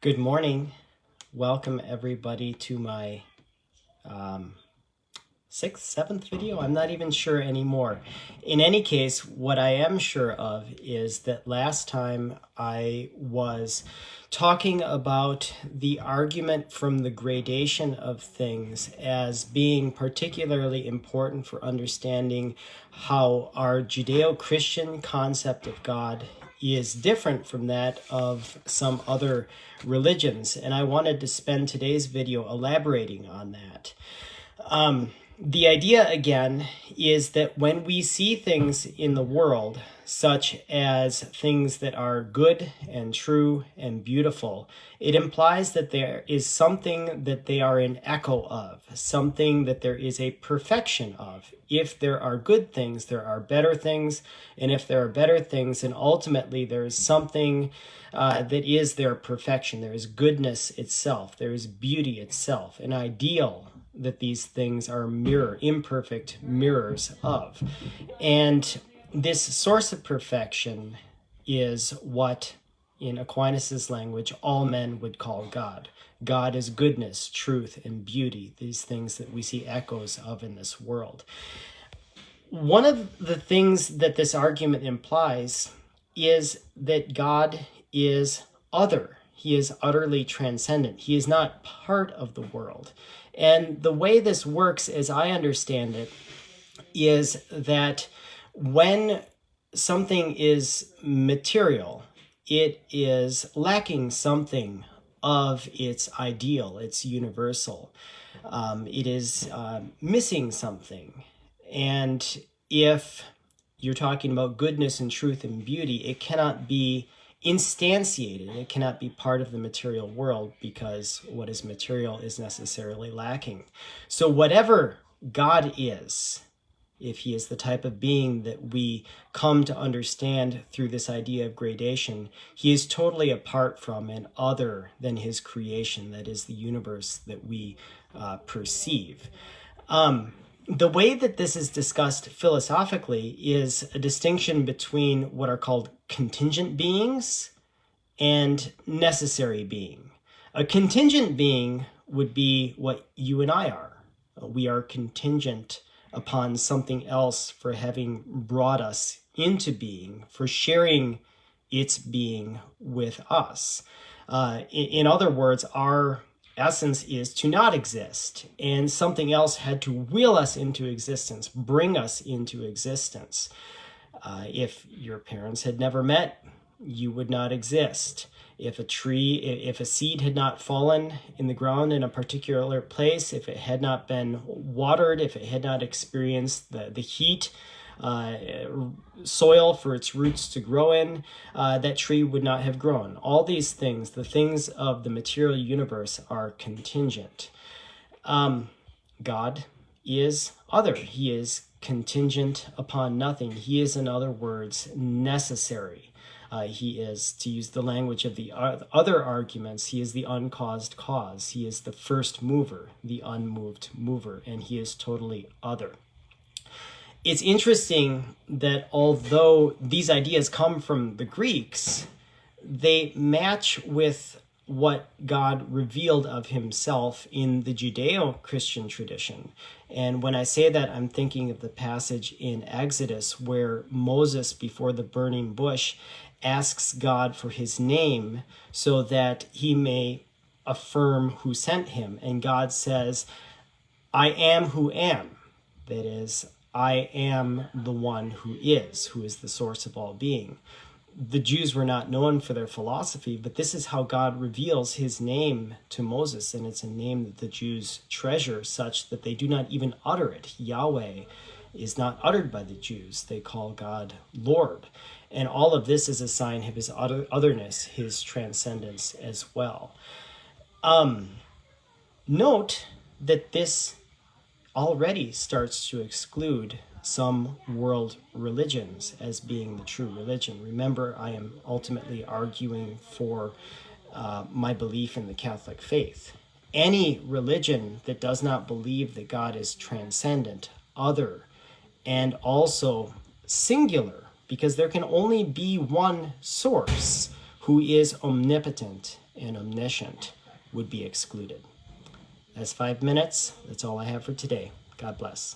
Good morning. Welcome everybody to my sixth, seventh video. I'm not even sure anymore. In any case, what I am sure of is that last time I was talking about the argument from the gradation of things as being particularly important for understanding how our Judeo-Christian concept of God is different from that of some other religions. And I wanted to spend today's video elaborating on that. The idea, again, is that when we see things in the world, such as things that are good and true and beautiful, it implies that there is something that they are an echo of, something that there is a perfection of. If there are good things, there are better things, and if there are better things, then ultimately there is something that is their perfection. There is goodness itself, there is beauty itself, an ideal that these things are imperfect mirrors of. And this source of perfection is what, in Aquinas' language, all men would call God. God is goodness, truth, and beauty, these things that we see echoes of in this world. One of the things that this argument implies is that God is other. He is utterly transcendent. He is not part of the world. And the way this works, as I understand it, is that when something is material, it is lacking something of its ideal, its universal. It is missing something. And if you're talking about goodness and truth and beauty, it cannot be instantiated. It cannot be part of the material world because what is material is necessarily lacking. So whatever God is, if he is the type of being that we come to understand through this idea of gradation, he is totally apart from and other than his creation, that is the universe that we perceive. The way that this is discussed philosophically is a distinction between what are called contingent beings and necessary being. A contingent being would be what you and I are. We are contingent upon something else for having brought us into being, for sharing its being with us. In other words, our essence is to not exist, and something else had to will us into existence, bring us into existence. If your parents had never met, you would not exist. If a seed had not fallen in the ground in a particular place, if it had not been watered, if it had not experienced the heat, soil for its roots to grow in, that tree would not have grown. All these things, the things of the material universe, are contingent. God is other. He is contingent upon nothing. He is, in other words, necessary. He is, to use the language of the other arguments, he is the uncaused cause. He is the first mover, the unmoved mover, and he is totally other. It's interesting that although these ideas come from the Greeks, they match with what God revealed of himself in the Judeo-Christian tradition. And when I say that, I'm thinking of the passage in Exodus where Moses, before the burning bush, asks God for his name so that he may affirm who sent him. And God says, I am who am. That is, I am the one who is the source of all being. The Jews were not known for their philosophy, but this is how God reveals his name to Moses, and it's a name that the Jews treasure such that they do not even utter it. Yahweh is not uttered by the Jews. They call God Lord. And all of this is a sign of his otherness, his transcendence as well. Note that this already starts to exclude some world religions as being the true religion. Remember, I am ultimately arguing for my belief in the Catholic faith. Any religion that does not believe that God is transcendent, other, and also singular, because there can only be one source who is omnipotent and omniscient, would be excluded. That's 5 minutes. That's all I have for today. God bless.